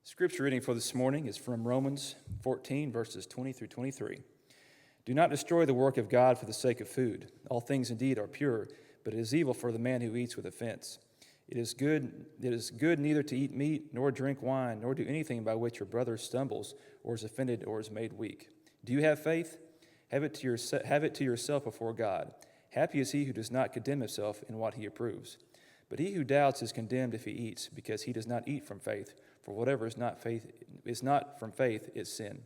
Scripture reading for this morning is from Romans 14, verses 20 through 23. Do not destroy the work of God for the sake of food. All things indeed are pure, but it is evil for the man who eats with offense. It is good neither to eat meat, nor drink wine, nor do anything by which your brother stumbles, or is offended, or is made weak. Do you have faith? Have it to yourself before God. Happy is he who does not condemn himself in what he approves. But he who doubts is condemned if he eats, because he does not eat from faith. For whatever is not from faith is sin.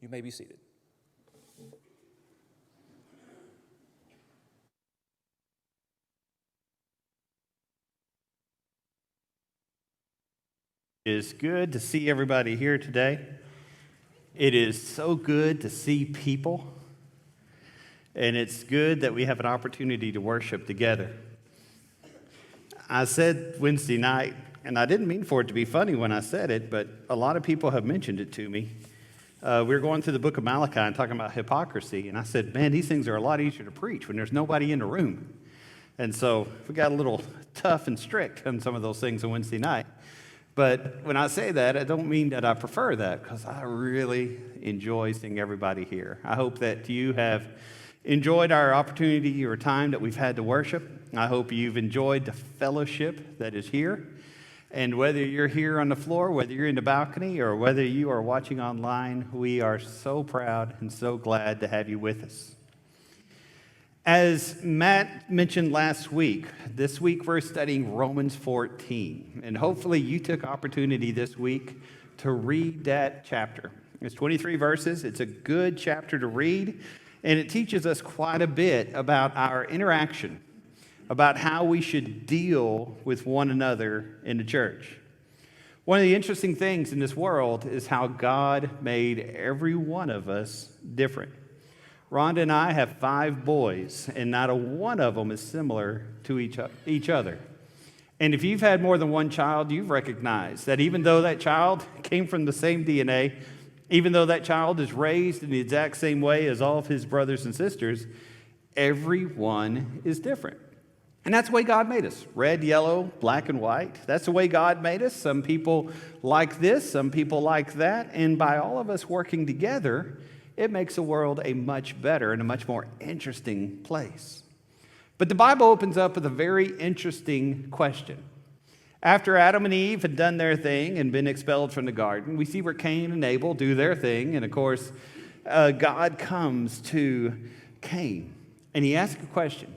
You may be seated. It is good to see everybody here today. It is so good to see people. And it's good that we have an opportunity to worship together. I said Wednesday night, and I didn't mean for it to be funny when I said it, but a lot of people have mentioned it to me. We were going through the book of Malachi and talking about hypocrisy, and I said, man, these things are a lot easier to preach when there's nobody in the room. And so we got a little tough and strict on some of those things on Wednesday night. But when I say that, I don't mean that I prefer that, because I really enjoy seeing everybody here. I hope that you have enjoyed our opportunity or time that we've had to worship. I hope you've enjoyed the fellowship that is here. And whether you're here on the floor, whether you're in the balcony, or whether you are watching online, we are so proud and so glad to have you with us. As Matt mentioned last week, this week we're studying Romans 14. And hopefully you took opportunity this week to read that chapter. It's 23 verses. It's a good chapter to read. And it teaches us quite a bit about our interaction, about how we should deal with one another in the church. One of the interesting things in this world is how God made every one of us different. Rhonda and I have 5 boys, and not a one of them is similar to each other. And if you've had more than one child, you've recognized that even though that child came from the same DNA, even though that child is raised in the exact same way as all of his brothers and sisters, everyone is different. And that's the way God made us. Red, yellow, black, and white. That's the way God made us. Some people like this, some people like that. And by all of us working together, it makes the world a much better and a much more interesting place. But the Bible opens up with a very interesting question. After Adam and Eve had done their thing and been expelled from the garden, we see where Cain and Abel do their thing. And of course, God comes to Cain and he asks a question.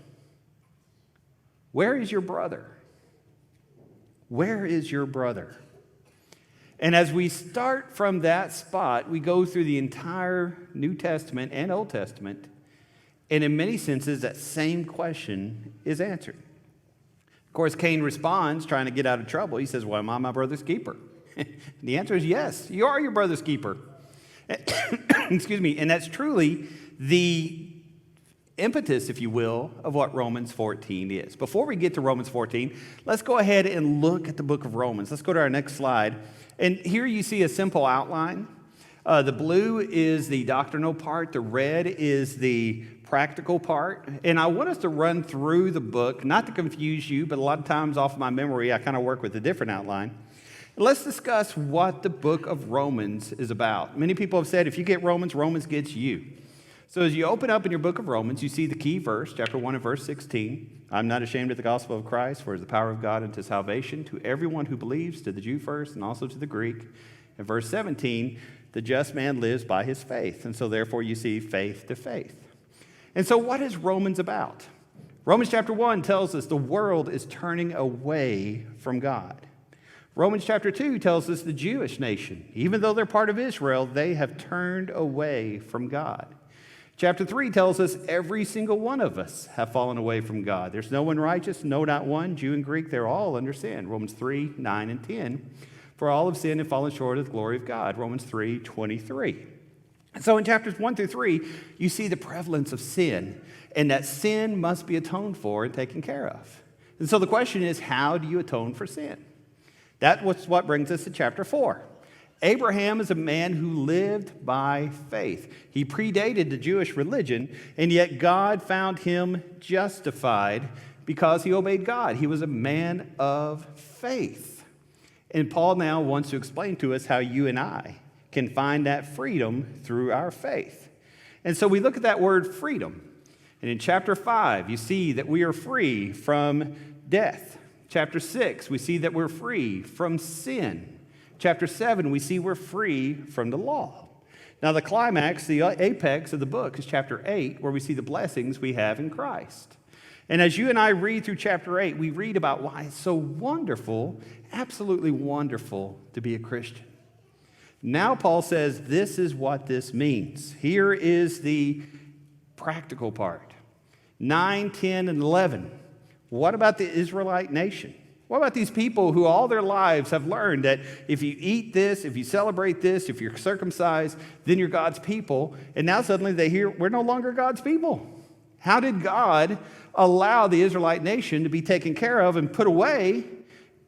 Where is your brother? Where is your brother? And as we start from that spot, we go through the entire New Testament and Old Testament, and in many senses, that same question is answered. Of course, Cain responds, trying to get out of trouble. He says, well, am I my brother's keeper? And the answer is yes, you are your brother's keeper. Excuse me, and that's truly the impetus, if you will, of what Romans 14 is. Before we get to Romans 14, let's go ahead and look at the book of Romans. Let's go to our next slide. And here you see a simple outline. The blue is the doctrinal part. The red is the practical part. And I want us to run through the book, not to confuse you, but a lot of times off my memory, I kind of work with a different outline. Let's discuss what the book of Romans is about. Many people have said, if you get Romans, Romans gets you. So as you open up in your book of Romans, you see the key verse, chapter 1 and verse 16. I'm not ashamed of the gospel of Christ, for it is the power of God unto salvation to everyone who believes, to the Jew first and also to the Greek. And verse 17, the just man lives by his faith. And so therefore you see faith to faith. And so what is Romans about? Romans chapter 1 tells us the world is turning away from God. Romans chapter 2 tells us the Jewish nation, even though they're part of Israel, they have turned away from God. Chapter 3 tells us every single one of us have fallen away from God. There's no one righteous, no, not one. Jew and Greek, they're all under sin. Romans 3, 9, and 10. For all have sinned and fallen short of the glory of God. Romans 3, 23. So in chapters 1 through 3, you see the prevalence of sin, and that sin must be atoned for and taken care of. And so the question is, how do you atone for sin? That's what brings us to chapter 4. Abraham is a man who lived by faith. He predated the Jewish religion, and yet God found him justified because he obeyed God. He was a man of faith. And Paul now wants to explain to us how you and I can find that freedom through our faith. And so we look at that word freedom. And in chapter 5, you see that we are free from death. Chapter 6, we see that we're free from sin. Chapter 7, we see we're free from the law. Now, the climax, the apex of the book is chapter 8, where we see the blessings we have in Christ. And as you and I read through chapter 8, we read about why it's so wonderful, absolutely wonderful to be a Christian. Now, Paul says this is what this means. Here is the practical part. 9, 10, and 11. What about the Israelite nation? What about these people who all their lives have learned that if you eat this, if you celebrate this, if you're circumcised, then you're God's people, and now suddenly they hear we're no longer God's people? How did God allow the Israelite nation to be taken care of and put away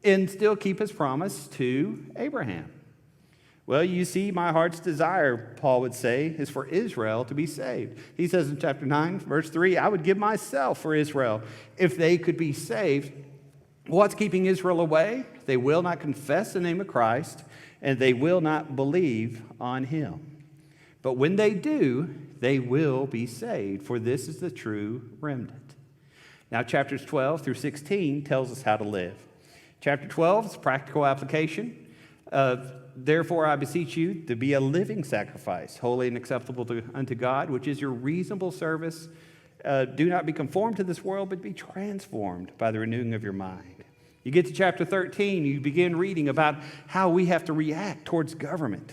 and still keep his promise to Abraham? Well, you see, my heart's desire, Paul would say, is for Israel to be saved. He says in chapter 9, verse 3, I would give myself for Israel if they could be saved. What's keeping Israel away? They will not confess the name of Christ, and they will not believe on him. But when they do, they will be saved, for this is the true remnant. Now, chapters 12 through 16 tells us how to live. Chapter 12 is practical application of, therefore, I beseech you to be a living sacrifice, holy and acceptable unto God, which is your reasonable service. Do not be conformed to this world, but be transformed by the renewing of your mind. You get to chapter 13, you begin reading about how we have to react towards government.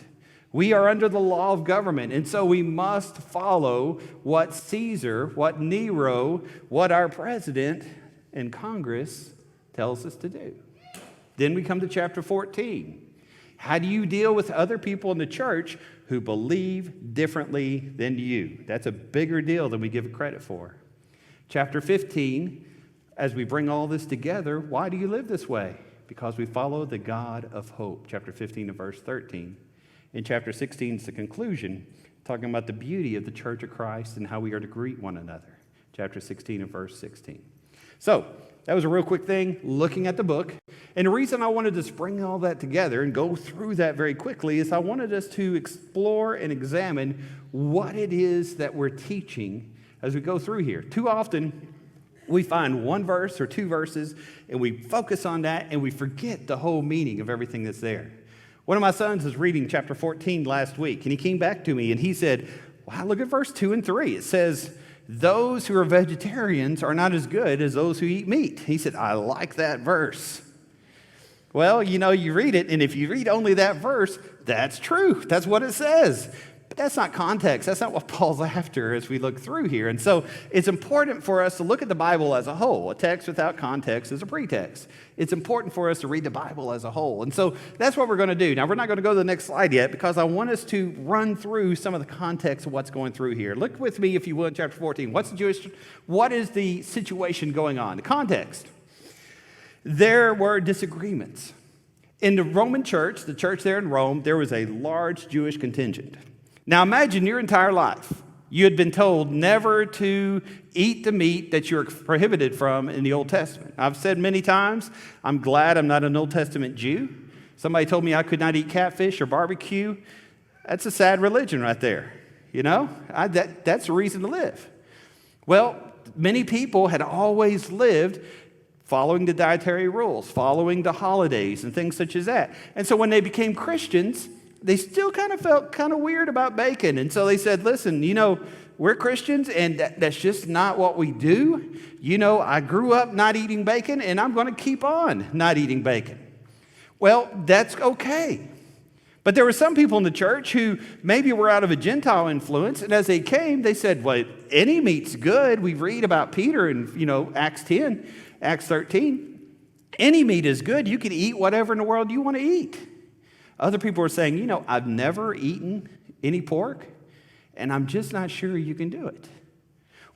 We are under the law of government, and so we must follow what Caesar, what Nero, what our president and Congress tells us to do. Then we come to chapter 14. How do you deal with other people in the church who believe differently than you? That's a bigger deal than we give it credit for. Chapter 15, as we bring all this together, why do you live this way? Because we follow the God of hope. Chapter 15 and verse 13. In chapter 16 is the conclusion, talking about the beauty of the church of Christ and how we are to greet one another. Chapter 16 and verse 16. So, that was a real quick thing, looking at the book. And the reason I wanted to bring all that together and go through that very quickly is I wanted us to explore and examine what it is that we're teaching as we go through here. Too often, we find one verse or two verses, and we focus on that, and we forget the whole meaning of everything that's there. One of my sons was reading chapter 14 last week, and he came back to me, and he said, wow, look at verse 2 and 3. It says, those who are vegetarians are not as good as those who eat meat. He said, I like that verse. Well, you know, you read it, and if you read only that verse, that's true. That's what it says. But that's not context. That's not what Paul's after as we look through here. And so it's important for us to look at the Bible as a whole. A text without context is a pretext. It's important for us to read the Bible as a whole. And so that's what we're going to do. Now, we're not going to go to the next slide yet because I want us to run through some of the context of what's going through here. Look with me, if you will, in chapter 14. What is the situation going on? The context. There were disagreements. In the Roman church, the church there in Rome, there was a large Jewish contingent. Now imagine your entire life. You had been told never to eat the meat that you're prohibited from in the Old Testament. I've said many times, I'm glad I'm not an Old Testament Jew. Somebody told me I could not eat catfish or barbecue. That's a sad religion right there. You know, that's a reason to live. Well, many people had always lived following the dietary rules, following the holidays and things such as that. And so when they became Christians, they still kind of felt kind of weird about bacon. And so they said, listen, you know, we're Christians and that's just not what we do. You know, I grew up not eating bacon and I'm going to keep on not eating bacon. Well, that's okay. But there were some people in the church who maybe were out of a Gentile influence. And as they came, they said, well, any meat's good. We read about Peter in, you know, Acts 10, Acts 13. Any meat is good. You can eat whatever in the world you want to eat. Other people were saying, you know, I've never eaten any pork, and I'm just not sure you can do it.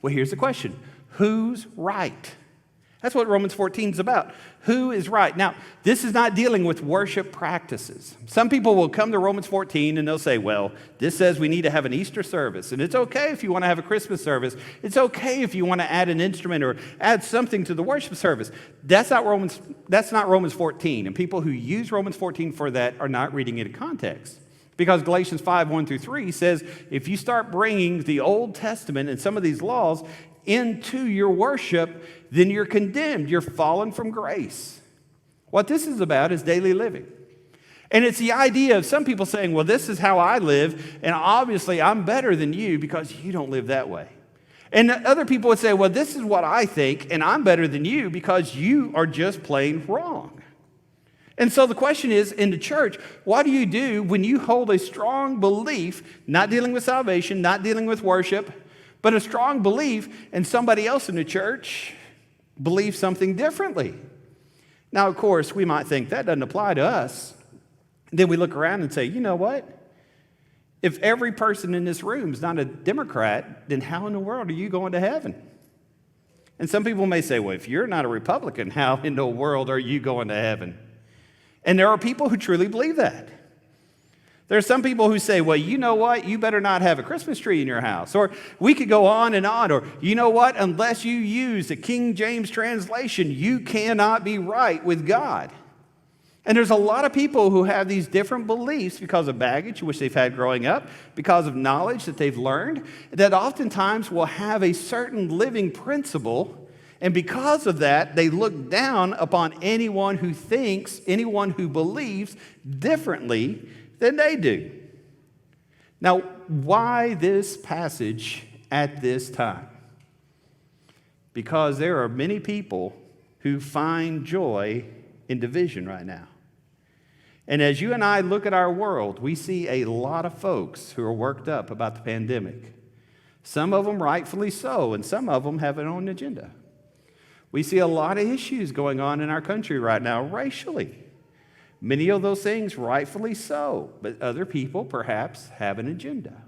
Well, here's the question. Who's right? That's what Romans 14 is about. Who is right? Now, this is not dealing with worship practices. Some people will come to Romans 14 and they'll say, well, this says we need to have an Easter service. And it's okay if you want to have a Christmas service. It's okay if you want to add an instrument or add something to the worship service. That's not Romans 14. And people who use Romans 14 for that are not reading it in context. Because Galatians 5, 1 through 3 says, if you start bringing the Old Testament and some of these laws into your worship, then you're condemned. You're fallen from grace. What this is about is daily living. And it's the idea of some people saying, well, this is how I live, and obviously I'm better than you because you don't live that way. And other people would say, well, this is what I think, and I'm better than you because you are just plain wrong. And so the question is, in the church, what do you do when you hold a strong belief, not dealing with salvation, not dealing with worship, but a strong belief, and somebody else in the church believes something differently? Now, of course, we might think that doesn't apply to us. Then we look around and say, you know what? If every person in this room is not a Democrat, then how in the world are you going to heaven? And some people may say, well, if you're not a Republican, how in the world are you going to heaven? And there are people who truly believe that. There are some people who say, well, you know what? You better not have a Christmas tree in your house. Or we could go on. Or, you know what? Unless you use the King James translation, you cannot be right with God. And there's a lot of people who have these different beliefs because of baggage which they've had growing up, because of knowledge that they've learned, that oftentimes will have a certain living principle. And because of that, they look down upon anyone who thinks, anyone who believes differently than they do. Now, why this passage at this time? Because there are many people who find joy in division right now. And as you and I look at our world, we see a lot of folks who are worked up about the pandemic. Some of them rightfully so, and some of them have their own agenda. We see a lot of issues going on in our country right now racially. Many of those things rightfully so, but other people perhaps have an agenda.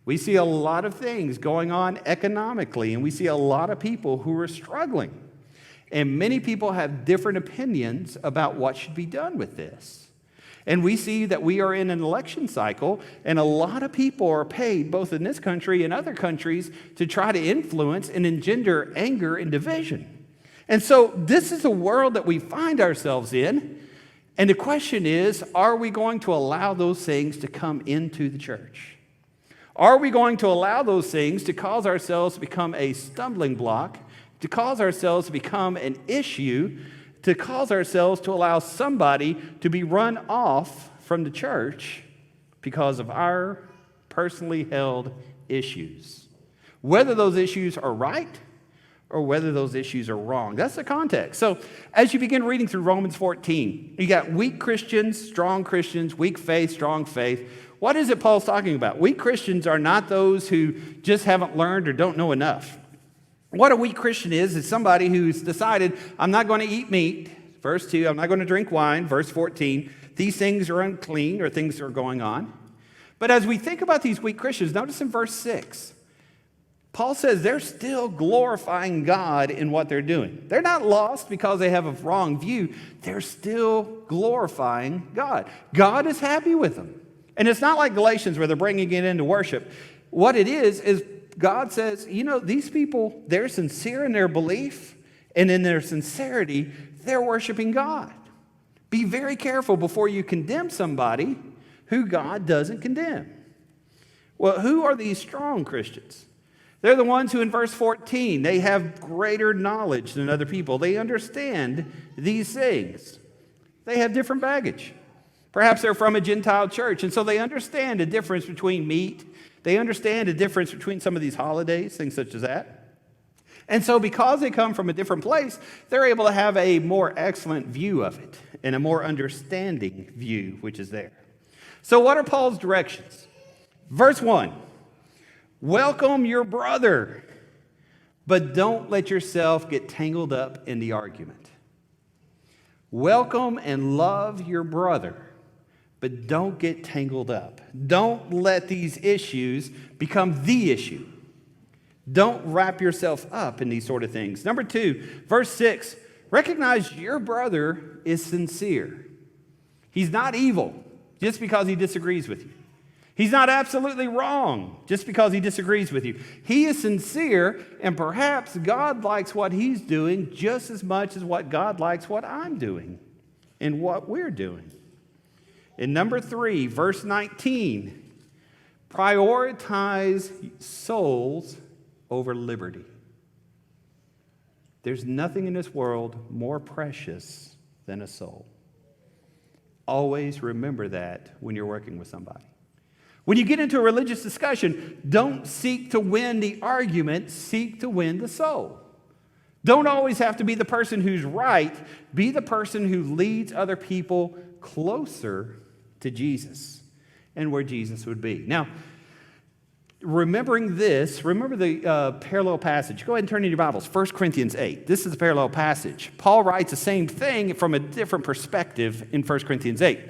We see a lot of things going on economically, and we see a lot of people who are struggling. And many people have different opinions about what should be done with this. And we see that we are in an election cycle, and a lot of people are paid, both in this country and other countries, to try to influence and engender anger and division. And so this is the world that we find ourselves in. And the question is, are we going to allow those things to come into the church? Are we going to allow those things to cause ourselves to become a stumbling block, to cause ourselves to become an issue, to cause ourselves to allow somebody to be run off from the church because of our personally held issues? Whether those issues are right or whether those issues are wrong. That's the context. So as you begin reading through Romans 14, you got weak Christians, weak faith, strong faith. What is it Paul's talking about? Weak Christians are not those who just haven't learned or don't know enough. What a weak Christian is somebody who's decided, I'm not going to eat meat. Verse 2, I'm not going to drink wine. Verse 14, these things are unclean, or things are going on. But as we think about these weak Christians, notice in verse 6, Paul says they're still glorifying God in what they're doing. They're not lost because they have a wrong view. They're still glorifying God. God is happy with them. And it's not like Galatians where they're bringing it into worship. What it is God says, you know, these people, they're sincere in their belief, and in their sincerity, they're worshiping God. Be very careful before you condemn somebody who God doesn't condemn. Well, who are these strong Christians? They're the ones who in verse 14, they have greater knowledge than other people. They understand these things. They have different baggage. Perhaps they're from a Gentile church, and so they understand the difference between meat. They understand the difference between some of these holidays, things such as that. And so because they come from a different place, they're able to have a more excellent view of it and a more understanding view, which is there. So what are Paul's directions? Verse 1, welcome your brother, but don't let yourself get tangled up in the argument. Welcome and love your brother, but don't get tangled up. Don't let these issues become the issue. Don't wrap yourself up in these sort of things. Number 2, verse 6, recognize your brother is sincere. He's not evil just because he disagrees with you. He's not absolutely wrong just because he disagrees with you. He is sincere, and perhaps God likes what he's doing just as much as what God likes what I'm doing and what we're doing. And number 3, verse 19, prioritize souls over liberty. There's nothing in this world more precious than a soul. Always remember that when you're working with somebody. When you get into a religious discussion, don't seek to win the argument, seek to win the soul. Don't always have to be the person who's right. Be the person who leads other people closer to Jesus and where Jesus would be. Now, remembering this, remember the parallel passage. Go ahead and turn in your Bibles, 1 Corinthians 8. This is a parallel passage. Paul writes the same thing from a different perspective in 1 Corinthians 8.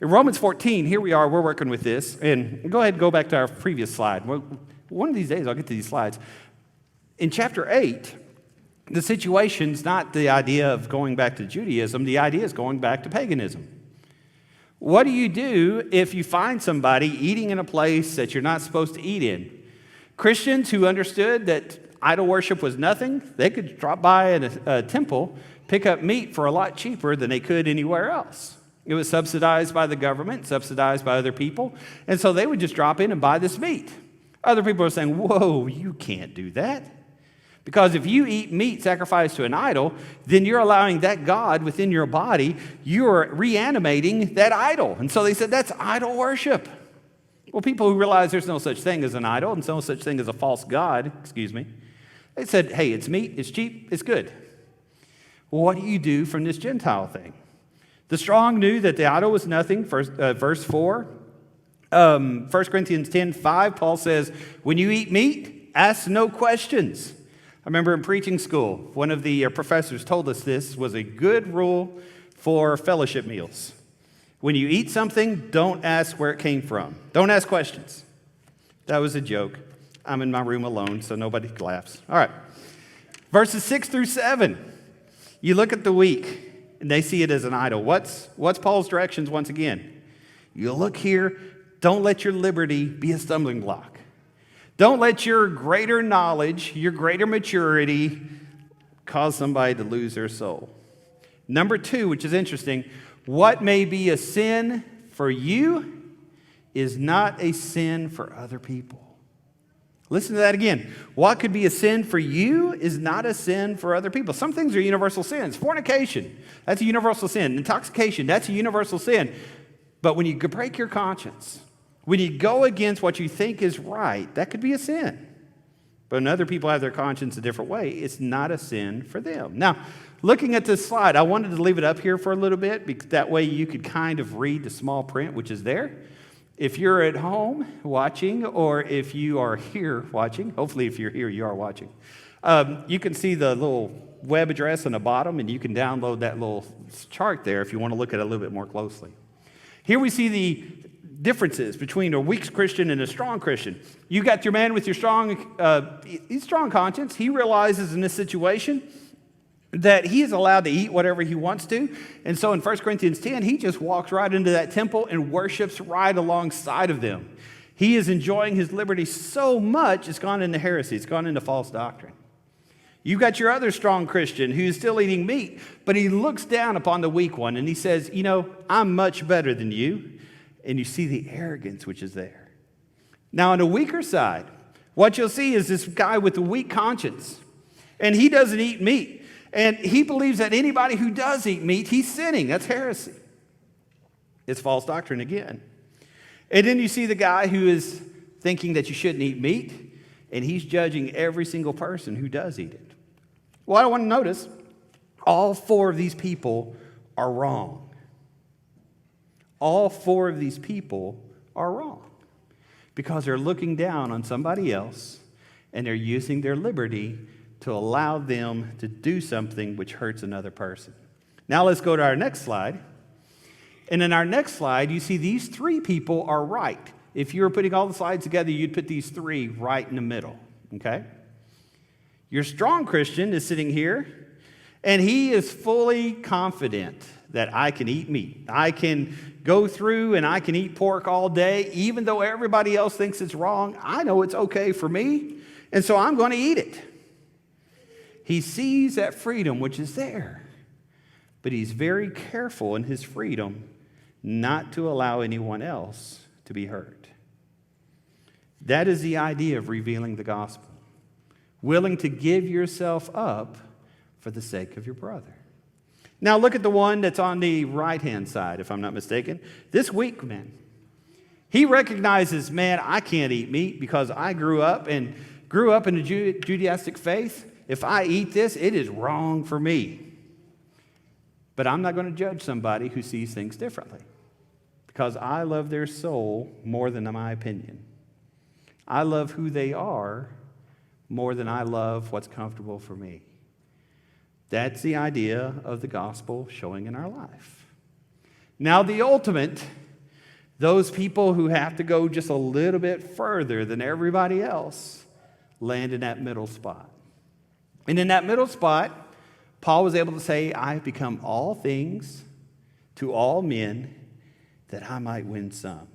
In Romans 14, here we are, we're working with this. And go ahead and go back to our previous slide. One of these days I'll get to these slides. In chapter 8, the situation's not the idea of going back to Judaism. The idea is going back to paganism. What do you do if you find somebody eating in a place that you're not supposed to eat in? Christians who understood that idol worship was nothing, they could drop by a temple, pick up meat for a lot cheaper than they could anywhere else. It was subsidized by the government, subsidized by other people, and so they would just drop in and buy this meat. Other people are saying, whoa, you can't do that. Because if you eat meat sacrificed to an idol, then you're allowing that God within your body, you're reanimating that idol. And so they said, that's idol worship. Well, people who realize there's no such thing as an idol and no such thing as a false God, they said, hey, it's meat, it's cheap, it's good. Well, what do you do from this Gentile thing? The strong knew that the idol was nothing, verse 4. 1 Corinthians 10:5, Paul says, when you eat meat, ask no questions. I remember in preaching school, one of the professors told us this was a good rule for fellowship meals. When you eat something, don't ask where it came from. Don't ask questions. That was a joke. I'm in my room alone, so nobody laughs. All right. Verses 6 through 7. You look at the weak, and they see it as an idol. What's Paul's directions once again? You look here, don't let your liberty be a stumbling block. Don't let your greater knowledge, your greater maturity cause somebody to lose their soul. Number 2, which is interesting, what may be a sin for you is not a sin for other people. Listen to that again. What could be a sin for you is not a sin for other people. Some things are universal sins. Fornication, that's a universal sin. Intoxication, that's a universal sin. But when you break your conscience, when you go against what you think is right, that could be a sin. But when other people have their conscience a different way, it's not a sin for them. Now, looking at this slide, I wanted to leave it up here for a little bit, because that way you could kind of read the small print, which is there. If you're at home watching, or if you are here watching, hopefully if you're here, you are watching, you can see the little web address on the bottom, and you can download that little chart there if you want to look at it a little bit more closely. Here we see the differences between a weak Christian and a strong Christian. You got your man with your strong conscience. He realizes in this situation that he is allowed to eat whatever he wants to. And so in 1 Corinthians 10, he just walks right into that temple and worships right alongside of them. He is enjoying his liberty so much, it's gone into heresy. It's gone into false doctrine. You've got your other strong Christian who's still eating meat, but he looks down upon the weak one and he says, I'm much better than you. And you see the arrogance which is there. Now, on the weaker side, what you'll see is this guy with a weak conscience. And he doesn't eat meat. And he believes that anybody who does eat meat, he's sinning. That's heresy. It's false doctrine again. And then you see the guy who is thinking that you shouldn't eat meat, and he's judging every single person who does eat it. Well, I want to notice, all 4 of these people are wrong. All 4 of these people are wrong because they're looking down on somebody else and they're using their liberty to allow them to do something which hurts another person. Now let's go to our next slide. And in our next slide, you see these 3 people are right. If you were putting all the slides together, you'd put these 3 right in the middle, okay? Your strong Christian is sitting here, and he is fully confident that I can eat meat. I can go through and I can eat pork all day, even though everybody else thinks it's wrong. I know it's okay for me, and so I'm going to eat it. He sees that freedom which is there, but he's very careful in his freedom not to allow anyone else to be hurt. That is the idea of revealing the gospel. Willing to give yourself up for the sake of your brother. Now look at the one that's on the right-hand side, if I'm not mistaken. This weak man. He recognizes, man, I can't eat meat because I grew up in the Judaistic faith. If I eat this, it is wrong for me. But I'm not going to judge somebody who sees things differently because I love their soul more than my opinion. I love who they are more than I love what's comfortable for me. That's the idea of the gospel showing in our life. Now, the ultimate, those people who have to go just a little bit further than everybody else, land in that middle spot. And in that middle spot, Paul was able to say, I have become all things to all men that I might win some.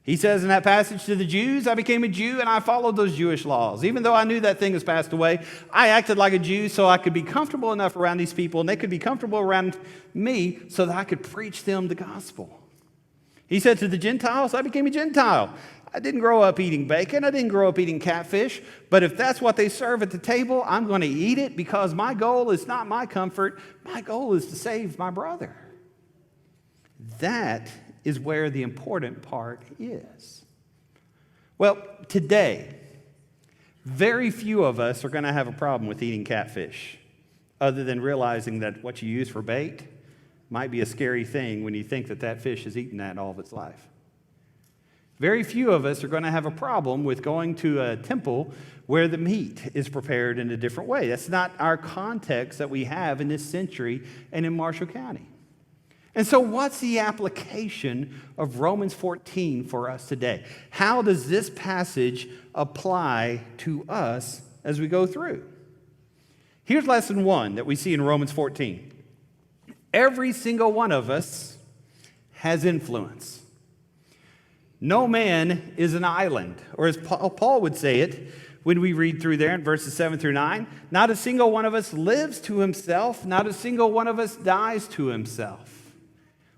He says in that passage to the Jews, I became a Jew and I followed those Jewish laws. Even though I knew that thing has passed away, I acted like a Jew so I could be comfortable enough around these people and they could be comfortable around me so that I could preach them the gospel. He said to the Gentiles, I became a Gentile. I didn't grow up eating bacon. I didn't grow up eating catfish. But if that's what they serve at the table, I'm going to eat it because my goal is not my comfort. My goal is to save my brother. That is where the important part is. Well, today, very few of us are going to have a problem with eating catfish, other than realizing that what you use for bait might be a scary thing when you think that that fish has eaten that all of its life. Very few of us are going to have a problem with going to a temple where the meat is prepared in a different way. That's not our context that we have in this century and in Marshall County. And so what's the application of Romans 14 for us today? How does this passage apply to us as we go through? Here's lesson 1 that we see in Romans 14. Every single one of us has influence. No man is an island, or as Paul would say it when we read through there in verses 7 through 9, not a single one of us lives to himself, not a single one of us dies to himself.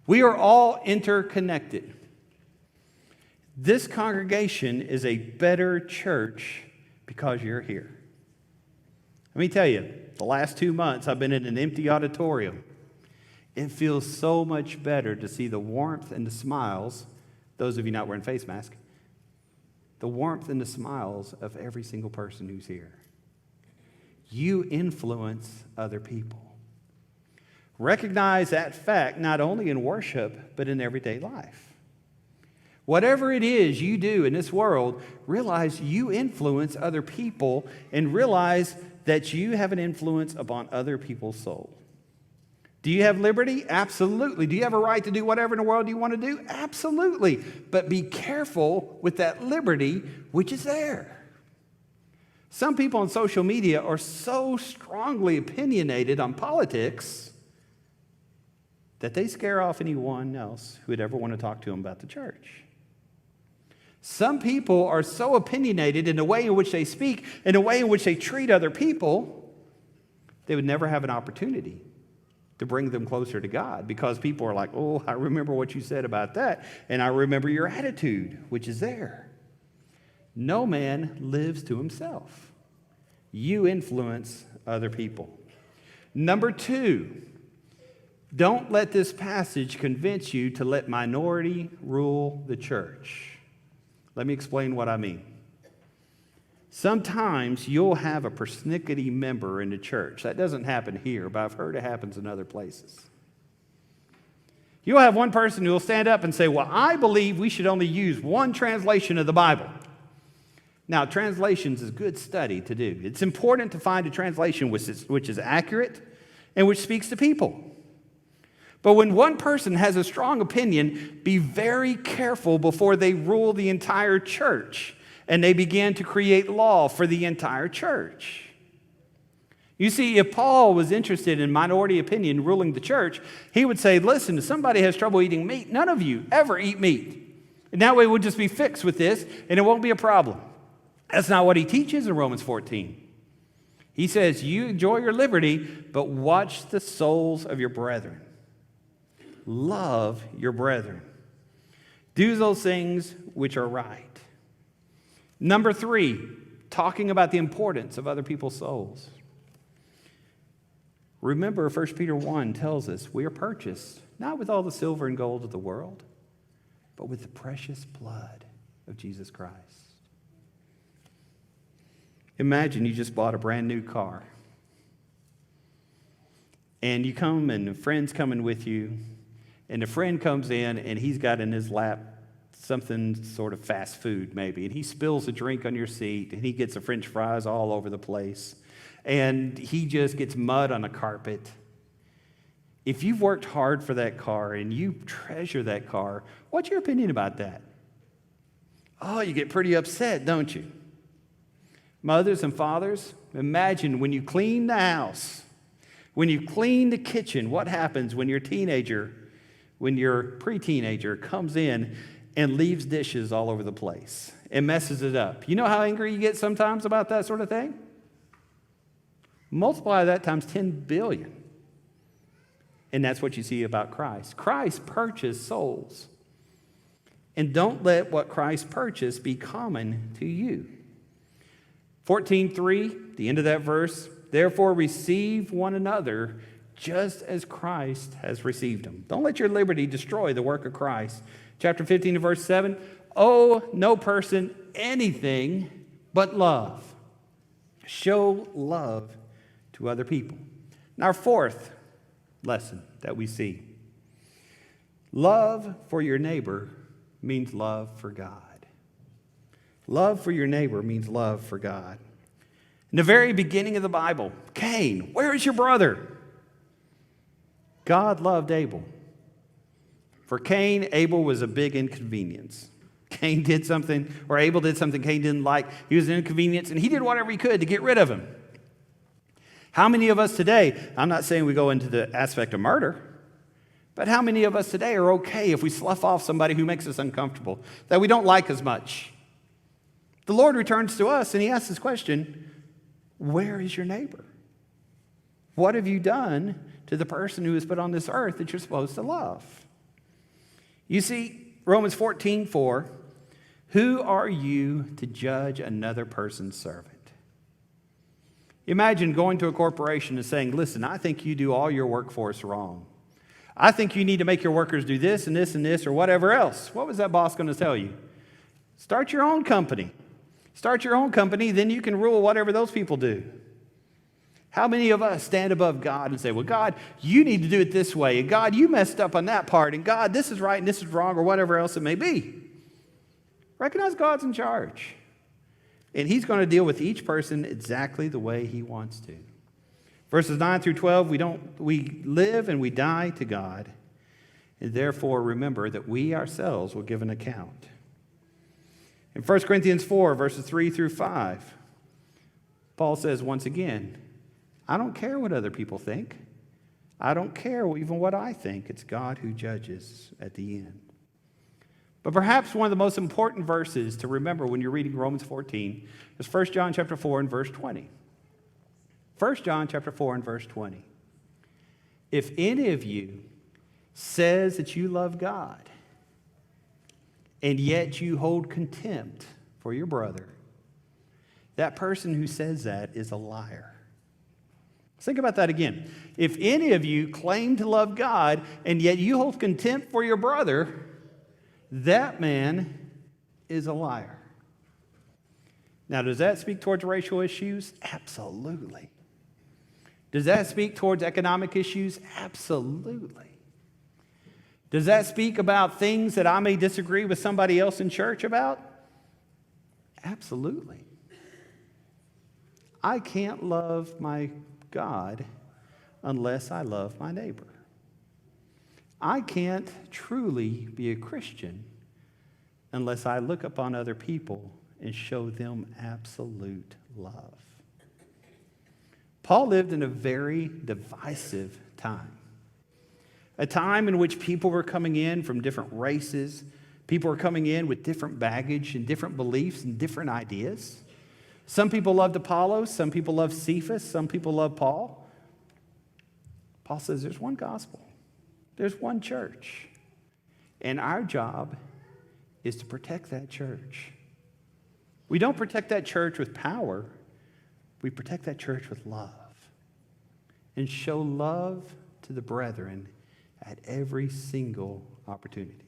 We are all interconnected. This congregation is a better church because you're here. Let me tell you, the last 2 months I've been in an empty auditorium. It feels so much better to see the warmth and the smiles, those of you not wearing face masks, the warmth and the smiles of every single person who's here. You influence other people. Recognize that fact not only in worship, but in everyday life. Whatever it is you do in this world, realize you influence other people and realize that you have an influence upon other people's soul. Do you have liberty? Absolutely. Do you have a right to do whatever in the world you want to do? Absolutely. But be careful with that liberty which is there. Some people on social media are so strongly opinionated on politics that they scare off anyone else who would ever want to talk to them about the church. Some people are so opinionated in the way in which they speak, in the way in which they treat other people, they would never have an opportunity to bring them closer to God because people are like, oh, I remember what you said about that, and I remember your attitude, which is there. No man lives to himself. You influence other people. Number 2, don't let this passage convince you to let minority rule the church. Let me explain what I mean. Sometimes you'll have a persnickety member in the church. That doesn't happen here, but I've heard it happens in other places. You'll have one person who will stand up and say, well, I believe we should only use one translation of the Bible. Now, translations is good study to do. It's important to find a translation which is accurate and which speaks to people. But when one person has a strong opinion, be very careful before they rule the entire church and they begin to create law for the entire church. You see, if Paul was interested in minority opinion ruling the church, he would say, listen, if somebody has trouble eating meat, none of you ever eat meat. And that way we'll just be fixed with this, and it won't be a problem. That's not what he teaches in Romans 14. He says, you enjoy your liberty, but watch the souls of your brethren. Love your brethren. Do those things which are right. Number 3, talking about the importance of other people's souls. Remember, 1 Peter 1 tells us we are purchased, not with all the silver and gold of the world, but with the precious blood of Jesus Christ. Imagine you just bought a brand new car. And you come and a friend's coming with you, and a friend comes in and he's got in his lap something sort of fast food maybe, and he spills a drink on your seat, and he gets the French fries all over the place, and he just gets mud on the carpet. If you've worked hard for that car and you treasure that car, what's your opinion about that? Oh, you get pretty upset, don't you? Mothers and fathers, imagine when you clean the house, when you clean the kitchen, what happens when your pre-teenager comes in and leaves dishes all over the place and messes it up. You know how angry you get sometimes about that sort of thing? Multiply that times 10 billion. And that's what you see about Christ. Christ purchased souls. And don't let what Christ purchased be common to you. 14:3, the end of that verse, therefore receive one another just as Christ has received them. Don't let your liberty destroy the work of Christ. Chapter 15 verse 7, owe no person anything but love. Show love to other people. Now, our 4th lesson that we see. Love for your neighbor means love for God. Love for your neighbor means love for God. In the very beginning of the Bible, Cain, where is your brother? God loved Abel. For Cain, Abel was a big inconvenience. Abel did something Cain didn't like. He was an inconvenience, and he did whatever he could to get rid of him. How many of us today, I'm not saying we go into the aspect of murder, but how many of us today are okay if we slough off somebody who makes us uncomfortable, that we don't like as much? The Lord returns to us, and he asks this question, where is your neighbor? What have you done to the person who is put on this earth that you're supposed to love? You see, Romans 14:4, who are you to judge another person's servant? Imagine going to a corporation and saying, listen, I think you do all your workforce wrong. I think you need to make your workers do this and this and this or whatever else. What was that boss going to tell you? Start your own company. Start your own company, then you can rule whatever those people do. How many of us stand above God and say, well, God, you need to do it this way, and God, you messed up on that part, and God, this is right and this is wrong, or whatever else it may be? Recognize God's in charge. And he's going to deal with each person exactly the way he wants to. Verses 9 through 12, we live and we die to God, and therefore remember that we ourselves will give an account. In 1 Corinthians 4, verses 3 through 5, Paul says once again, I don't care what other people think. I don't care even what I think. It's God who judges at the end. But perhaps one of the most important verses to remember when you're reading Romans 14 is 1 John chapter 4 and verse 20. 1 John chapter 4 and verse 20. If any of you says that you love God, and yet you hold contempt for your brother, that person who says that is a liar. Think about that again. If any of you claim to love God, and yet you hold contempt for your brother, that man is a liar. Now, does that speak towards racial issues? Absolutely. Does that speak towards economic issues? Absolutely. Does that speak about things that I may disagree with somebody else in church about? Absolutely. I can't love my God unless I love my neighbor. I can't truly be a Christian unless I look upon other people and show them absolute love. Paul lived in a very divisive time. A time in which people were coming in from different races. People were coming in with different baggage and different beliefs and different ideas. Some people loved Apollos. Some people loved Cephas. Some people loved Paul. Paul says there's one gospel. There's one church. And our job is to protect that church. We don't protect that church with power. We protect that church with love. And show love to the brethren at every single opportunity.